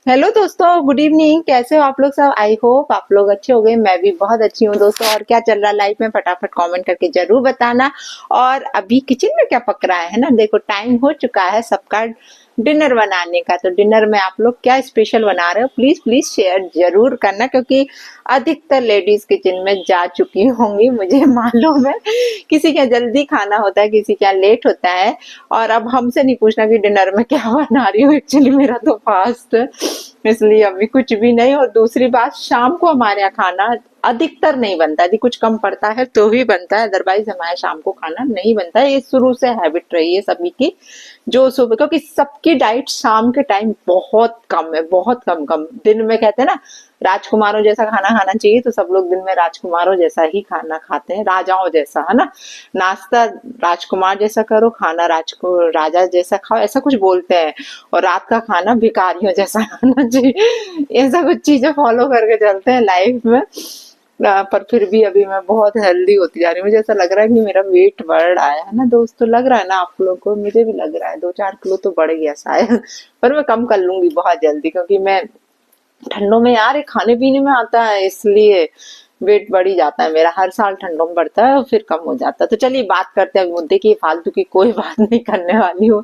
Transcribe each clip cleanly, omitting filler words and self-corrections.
Hello दोस्तों, good evening. कैसे हो आप लोग सब? आई होप आप लोग अच्छे हो गए। मैं भी बहुत अच्छी हूँ दोस्तों। और क्या चल रहा है लाइफ में, फटाफट कमेंट करके जरूर बताना। और अभी किचन में क्या पक रहा है ना, देखो टाइम हो चुका है सबका डिनर बनाने का। तो डिनर में आप लोग क्या स्पेशल बना रहे हो, प्लीज प्लीज शेयर जरूर करना, क्योंकि अधिकतर लेडीज किचन में जा चुकी होंगी, मुझे मालूम है। किसी के यहाँ जल्दी खाना होता है, किसी के यहाँ लेट होता है। और अब हमसे नहीं पूछना कि डिनर में क्या बना रही हूँ, एक्चुअली मेरा तो फास्ट है, इसलिए अभी कुछ भी नहीं। और दूसरी बात, शाम को हमारे यहाँ खाना अधिकतर नहीं बनता, यदि कुछ कम पड़ता है तो ही बनता है, अदरवाइज हमारे शाम को खाना नहीं बनता है। ये शुरू से हैबिट रही है सभी की, जो सुबह, क्योंकि सबकी डाइट शाम के टाइम बहुत कम है, बहुत कम कम। दिन में कहते हैं ना राजकुमारों जैसा खाना खाना चाहिए, तो सब लोग दिन में राजकुमारों जैसा ही खाना खाते हैं, राजाओं जैसा, है ना। नाश्ता राजकुमार जैसा करो, खाना राजा जैसा खाओ, ऐसा कुछ बोलते हैं। और रात का खाना भिखारियों जैसा खाना चाहिए, ऐसा कुछ चीजें फॉलो करके चलते हैं लाइफ में। पर फिर भी अभी मैं बहुत हेल्दी होती जा रही हूँ। मुझे ऐसा लग रहा है कि मेरा वेट बढ़ रहा है ना दोस्तों। लग रहा है ना आप लोगों को? मुझे भी लग रहा है 2-4 किलो तो बढ़ गया शायद। पर मैं कम कर लूंगी बहुत जल्दी, क्योंकि मैं ठंडों में यार ये खाने पीने में आता है, इसलिए वेट बढ़ ही जाता है मेरा। हर साल ठंडों में बढ़ता है और फिर कम हो जाता है। तो चलिए बात करते हैं मुद्दे की। फालतू की कोई बात नहीं करने वाली हूँ,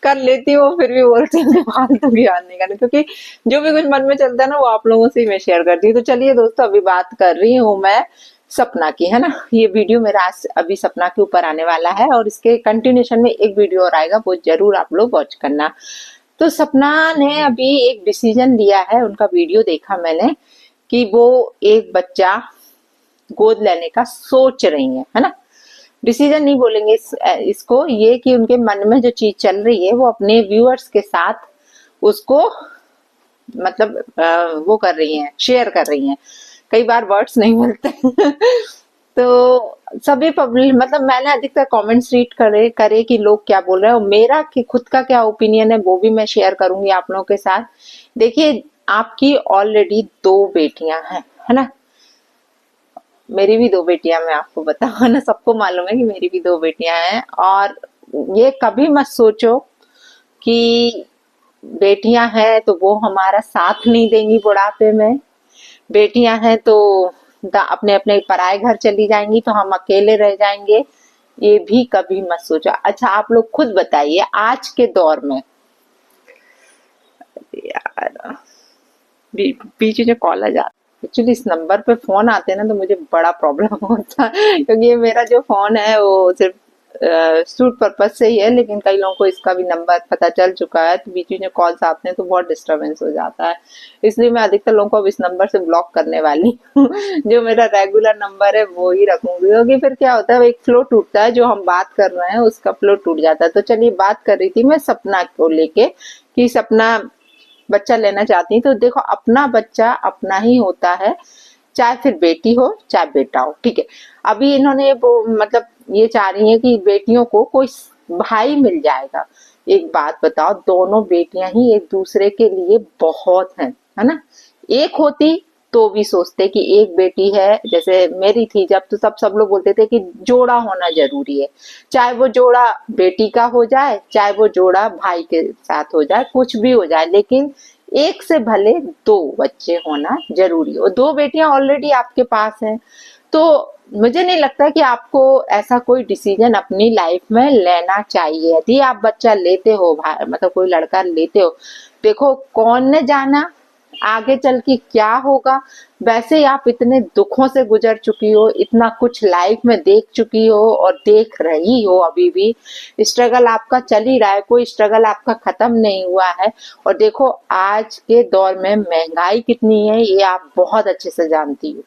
कर लेती हूँ फिर भी बोलती हूँ फालतू की बात नहीं करनी, क्योंकि जो भी कुछ मन में चलता है ना वो आप लोगों से ही मैं शेयर करती हूँ। तो चलिए दोस्तों, अभी बात कर रही हूँ मैं सपना की, है ना। ये वीडियो मेरा आज अभी सपना के ऊपर आने वाला है, और इसके कंटिन्यूशन में एक वीडियो और आएगा, वो जरूर आप लोग वॉच करना। तो सपना ने अभी एक डिसीजन लिया है, उनका वीडियो देखा मैंने, कि वो एक बच्चा गोद लेने का सोच रही है ना। डिसीजन नहीं बोलेंगे इसको, ये कि उनके मन में जो चीज चल रही है वो अपने व्यूअर्स के साथ उसको मतलब वो कर रही हैं, शेयर कर रही हैं। कई बार वर्ड्स नहीं मिलते तो सभी पब्लिक, मतलब मैंने अधिकतर कमेंट्स रीड करे कि लोग क्या बोल रहे हैं, और मेरा कि खुद का क्या ओपिनियन है वो भी मैं शेयर करूंगी आप लोगों के साथ। देखिए, आपकी ऑलरेडी 2 बेटियां हैं, है ना। मेरी भी 2 बेटियां, मैं आपको बताऊं ना, सबको मालूम है कि मेरी भी 2 बेटियां हैं। और ये कभी मत सोचो कि बेटियां हैं तो वो हमारा साथ नहीं देंगी बुढ़ापे में, बेटियां हैं तो अपने अपने पराए घर चली जाएंगी तो हम अकेले रह जाएंगे। ये भी कभी मत सोचो। अच्छा आप लोग खुद बताइए, आज के दौर में, यार बीच में कॉल आ जाता, एक्चुअली इस नंबर पे फोन आते हैं ना तो मुझे बड़ा प्रॉब्लम होता है, क्योंकि ये मेरा जो फोन है वो सिर्फ शूट पर्पज से ही है, लेकिन कई लोगों को इसका भी नंबर पता चल चुका है, तो बीच में कॉल्स आते हैं तो बहुत डिस्टरबेंस हो जाता है। इसलिए मैं अधिकतर लोगों को अब इस नंबर से ब्लॉक करने वाली हूँ जो मेरा रेगुलर नंबर है वो ही रखूंगी, क्योंकि फिर क्या होता है, एक फ्लो टूटता है, जो हम बात कर रहे हैं उसका फ्लो टूट जाता है। तो चलिए, बात कर रही थी मैं सपना को लेके, कि सपना बच्चा लेना चाहती है। तो देखो, अपना बच्चा अपना ही होता है, चाहे फिर बेटी हो चाहे बेटा हो, ठीक है। अभी इन्होंने वो मतलब ये चाह रही है कि बेटियों को कोई भाई मिल जाएगा। एक बात बताओ, दोनों बेटियां ही एक दूसरे के लिए बहुत हैं, है ना। एक होती तो भी सोचते कि एक बेटी है, जैसे मेरी थी जब, तो सब लोग बोलते थे कि जोड़ा होना जरूरी है, चाहे वो जोड़ा बेटी का हो जाए चाहे वो जोड़ा भाई के साथ हो जाए, कुछ भी हो जाए, लेकिन एक से भले 2 बच्चे होना जरूरी है। और 2 बेटियां ऑलरेडी आपके पास हैं, तो मुझे नहीं लगता कि आपको ऐसा कोई डिसीजन अपनी लाइफ में लेना चाहिए। यदि आप बच्चा लेते हो, मतलब कोई लड़का लेते हो, देखो कौन ने जाना आगे चल के क्या होगा। वैसे ही आप इतने दुखों से गुजर चुकी हो, इतना कुछ लाइफ में देख चुकी हो और देख रही हो, अभी भी स्ट्रगल आपका चल ही रहा है, कोई स्ट्रगल आपका खत्म नहीं हुआ है। और देखो आज के दौर में महंगाई कितनी है ये आप बहुत अच्छे से जानती हो,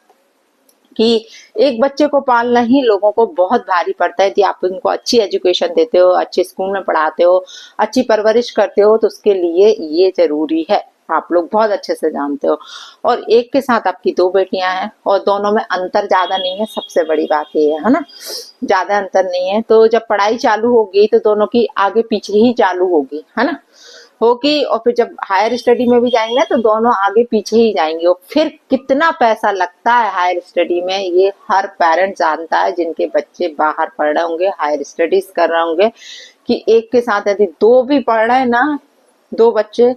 कि एक बच्चे को पालना ही लोगों को बहुत भारी पड़ता है। यदि आप उनको अच्छी एजुकेशन देते हो, अच्छे स्कूल में पढ़ाते हो, अच्छी परवरिश करते हो, तो उसके लिए ये जरूरी है, आप लोग बहुत अच्छे से जानते हो। और एक के साथ आपकी 2 बेटियां हैं और दोनों में अंतर ज्यादा नहीं है, सबसे बड़ी बात ये है ना, ज्यादा अंतर नहीं है। तो जब पढ़ाई चालू होगी तो दोनों की आगे पीछे ही चालू होगी, है ना, होगी। और फिर जब हायर स्टडी में भी जाएंगे ना तो दोनों आगे पीछे ही जाएंगे। और फिर कितना पैसा लगता है हायर स्टडी में, ये हर पेरेंट जानता है, जिनके बच्चे बाहर पढ़ रहे होंगे, हायर स्टडीज कर रहे होंगे, कि एक के साथ यदि 2 भी पढ़ रहे हैं ना, 2 बच्चे,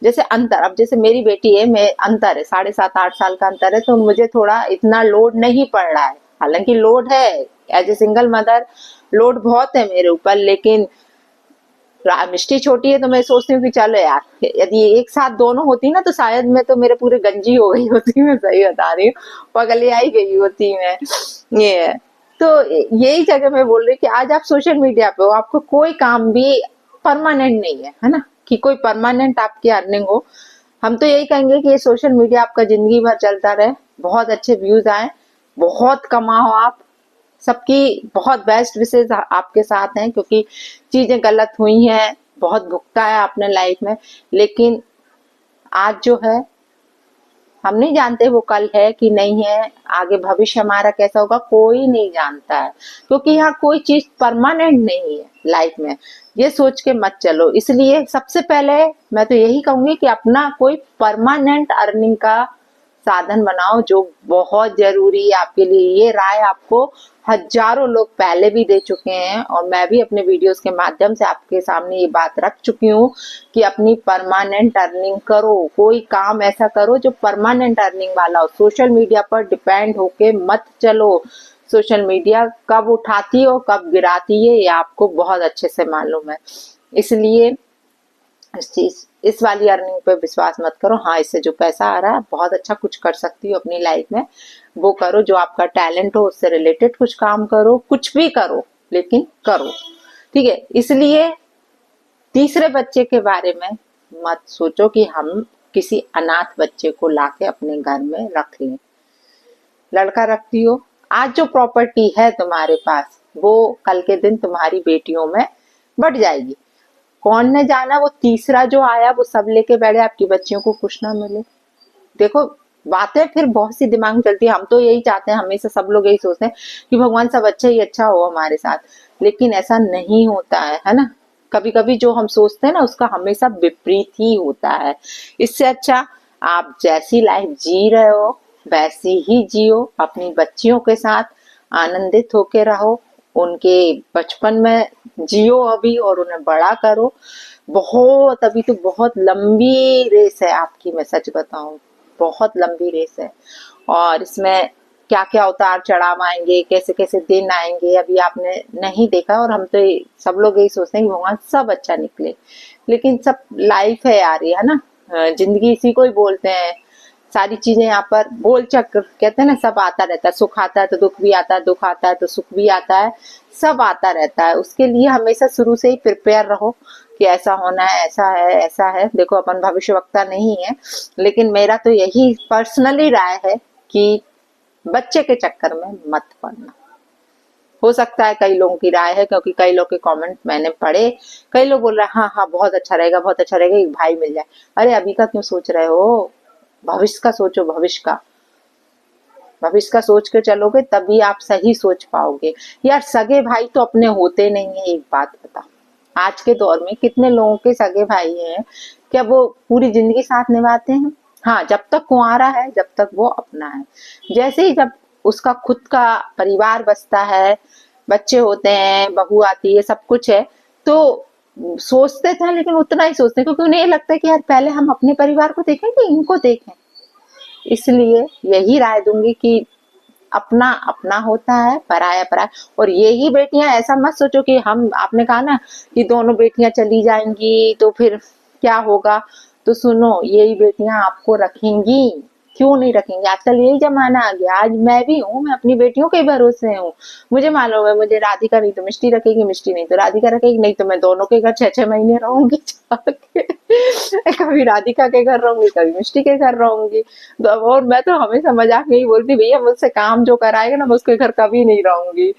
जैसे अंतर, अब जैसे मेरी बेटी है, मैं अंतर है 7.5-8 साल का अंतर है, तो मुझे थोड़ा इतना लोड नहीं पड़ रहा है। हालांकि लोड है, as a single mother load बहुत है मेरे ऊपर, लेकिन मिष्टी छोटी है तो मैं सोचती हूँ कि चलो यार, यदि एक साथ दोनों होती ना तो शायद मैं तो मेरे पूरे गंजी हो गई होती, मैं सही बता रही हूँ, पगली आई गई होती मैं। ये है। तो यही जगह मैं बोल रही कि आज आप सोशल मीडिया पे हो, आपको कोई काम भी परमानेंट नहीं है ना, कि कोई परमानेंट आपकी अर्निंग हो। हम तो यही कहेंगे कि ये सोशल मीडिया आपका जिंदगी भर चलता रहे, बहुत अच्छे व्यूज आए, बहुत कमाओ आप, सबकी बहुत बेस्ट विशेष आपके साथ हैं, क्योंकि चीजें गलत हुई हैं, बहुत भुगता है आपने लाइफ में, लेकिन आज जो है हम नहीं जानते वो कल है कि नहीं है, आगे भविष्य हमारा कैसा होगा कोई नहीं जानता है, क्योंकि यहाँ कोई चीज परमानेंट नहीं है लाइफ में, ये सोच के मत चलो। इसलिए सबसे पहले मैं तो यही कहूंगी कि अपना कोई परमानेंट अर्निंग का साधन बनाओ, जो बहुत जरूरी है आपके लिए। ये राय आपको हजारों लोग पहले भी दे चुके हैं, और मैं भी अपने वीडियोस के माध्यम से आपके सामने ये बात रख चुकी हूँ कि अपनी परमानेंट अर्निंग करो, कोई काम ऐसा करो जो परमानेंट अर्निंग वाला हो। सोशल मीडिया पर डिपेंड होके मत चलो, सोशल मीडिया कब उठाती हो कब गिराती है ये आपको बहुत अच्छे से मालूम है। इसलिए इस वाली अर्निंग पे विश्वास मत करो। हाँ, इससे जो पैसा आ रहा है बहुत अच्छा कुछ कर सकती हो अपनी लाइफ में, वो करो, जो आपका टैलेंट हो उससे रिलेटेड कुछ काम करो, कुछ भी करो लेकिन करो, ठीक है। इसलिए तीसरे बच्चे के बारे में मत सोचो कि हम किसी अनाथ बच्चे को लाके अपने घर में रख लें। लड़का रखती हो, आज जो प्रॉपर्टी है तुम्हारे पास वो कल के दिन तुम्हारी बेटियों में बढ़ जाएगी। कौन ने जाना वो तीसरा जो आया वो सब लेके बैठे, आपकी बच्चियों को कुछ ना मिले। देखो, बातें फिर बहुत सी दिमाग में चलती है, हम तो यही चाहते हैं, हमेशा सब लोग यही सोचते हैं कि भगवान सब अच्छा ही अच्छा हो हमारे साथ, लेकिन ऐसा नहीं होता है ना। कभी कभी जो हम सोचते हैं ना उसका हमेशा विपरीत ही होता है। इससे अच्छा आप जैसी लाइफ जी रहे हो वैसी ही जियो, अपनी बच्चियों के साथ आनंदित होके रहो, उनके बचपन में जियो अभी और उन्हें बड़ा करो। बहुत, अभी तो बहुत लंबी रेस है आपकी, मैं सच बताऊं बहुत लंबी रेस है, और इसमें क्या क्या उतार चढ़ाव आएंगे, कैसे कैसे दिन आएंगे अभी आपने नहीं देखा। और हम तो सब लोग यही सोचते हैं कि भगवान सब अच्छा निकले, लेकिन सब लाइफ है यार, ये है ना, जिंदगी इसी को ही बोलते हैं। सारी चीजें यहाँ पर गोल चक्र कहते हैं ना, सब आता रहता है, सुख आता है तो दुख भी आता है, दुख आता है तो सुख भी आता है, सब आता रहता है। उसके लिए हमेशा शुरू से ही प्रिपेयर रहो कि ऐसा होना है, ऐसा है, ऐसा है। देखो, अपन भविष्यवक्ता नहीं है, लेकिन मेरा तो यही पर्सनली राय है कि बच्चे के चक्कर में मत पड़ना। हो सकता है कई लोगों की राय है, क्योंकि कई लोग के कमेंट मैंने पढ़े, कई लोग बोल रहे हैं हाँ हाँ बहुत अच्छा रहेगा, बहुत अच्छा रहेगा, एक भाई मिल जाए। अरे अभी का क्यों सोच रहे हो, भविष्य का सोचो, भविष्य का, भविष्य का सोच के चलोगे तभी आप सही सोच पाओगे। यार सगे भाई तो अपने होते नहीं है, एक बात बता, आज के दौर में कितने लोगों के सगे भाई हैं, क्या वो पूरी जिंदगी साथ निभाते हैं? हाँ, जब तक कुंवारा है, जब तक वो अपना है। जैसे ही जब उसका खुद का परिवार बसता है, बच्चे होते हैं, बहू आती है, सब कुछ है, तो सोचते थे, लेकिन उतना ही सोचते हैं क्योंकि उन्हें ये लगता है कि यार पहले हम अपने परिवार को देखें कि इनको देखें। इसलिए यही राय दूंगी कि अपना अपना होता है, पराया पराया। और यही बेटियां, ऐसा मत सोचो कि हम, आपने कहा ना कि दोनों बेटियां चली जाएंगी तो फिर क्या होगा, तो सुनो, यही बेटियां आपको रखेंगी, क्यों नहीं रखेंगे। आजकल यही जमाना आ गया, आज मैं भी हूँ, मैं अपनी बेटियों के भरोसे हूँ। मुझे मालूम है, मुझे राधिका नहीं तो मिष्टी रखेगी, मिष्टी नहीं तो राधिका रखेगी, नहीं तो मैं दोनों के घर 6-6 महीने रहूंगी जाके। कभी राधिका के घर रहूंगी, कभी मिष्टी के घर रहूंगी। और मैं तो हमेशा मजाक में ही बोलती, भैया मुझसे काम जो कराएगा ना मैं उसके घर कभी नहीं रहूंगी।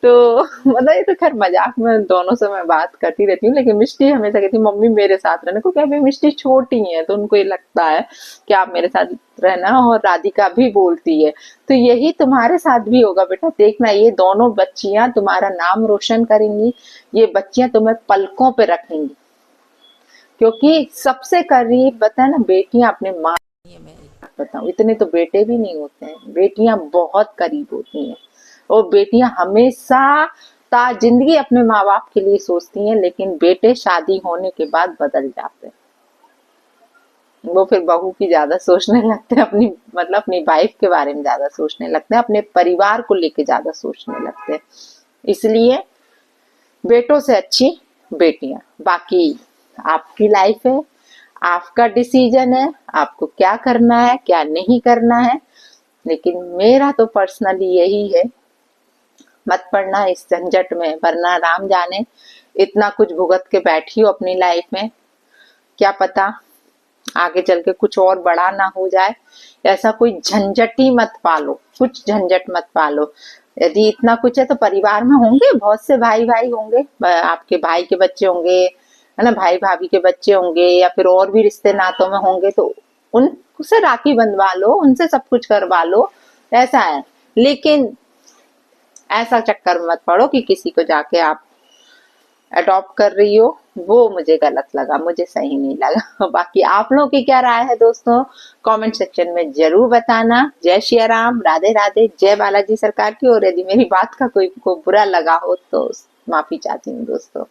तो मतलब ये तो खैर मजाक में दोनों से मैं बात करती रहती हूँ, लेकिन मिष्टी हमेशा कहती मम्मी मेरे साथ रहने को, क्या अभी मिष्टी छोटी है तो उनको ये लगता है कि आप मेरे साथ रहना, और राधिका भी बोलती है। तो यही तुम्हारे साथ भी होगा बेटा, देखना, ये दोनों बच्चियां तुम्हारा नाम रोशन करेंगी, ये बच्चियां तुम्हें पलकों पे रखेंगी, क्योंकि सबसे करीब बता ना बेटियां अपने माँ, मैं बताऊं इतने तो बेटे भी नहीं होते हैं, बेटियां बहुत करीब होती हैं, और बेटियां हमेशा ता जिंदगी अपने माँ बाप के लिए सोचती हैं, लेकिन बेटे शादी होने के बाद बदल जाते हैं। वो फिर बहू की ज्यादा सोचने लगते हैं, अपनी मतलब अपनी वाइफ के बारे में ज्यादा सोचने लगते हैं, अपने परिवार को लेके ज्यादा सोचने लगते हैं। इसलिए बेटों से अच्छी बेटियां। बाकी आपकी लाइफ है, आपका डिसीजन है, आपको क्या करना है क्या नहीं करना है। लेकिन मेरा तो पर्सनली यही है, मत पड़ना इस झंझट में, वरना राम जाने इतना कुछ भुगत के बैठी हो अपनी लाइफ में, क्या पता आगे चल के कुछ और बड़ा ना हो जाए। ऐसा कोई झंझट ही मत पालो, कुछ झंझट मत पालो। यदि इतना कुछ है तो परिवार में होंगे बहुत से भाई भाई होंगे, आपके भाई के बच्चे होंगे, है ना, भाई भाभी के बच्चे होंगे, या फिर और भी रिश्ते नातों में होंगे, तो उनसे राखी बंधवा लो, उनसे सब कुछ करवा लो, ऐसा है। लेकिन ऐसा चक्कर में मत पड़ो कि किसी को जाके आप अडॉप्ट कर रही हो, वो मुझे गलत लगा, मुझे सही नहीं लगा। बाकी आप लोगों की क्या राय है दोस्तों, कमेंट सेक्शन में जरूर बताना। जय श्री राम, राधे राधे, जय बालाजी सरकार की। और यदि मेरी बात का कोई को बुरा लगा हो तो माफी चाहती हूँ दोस्तों।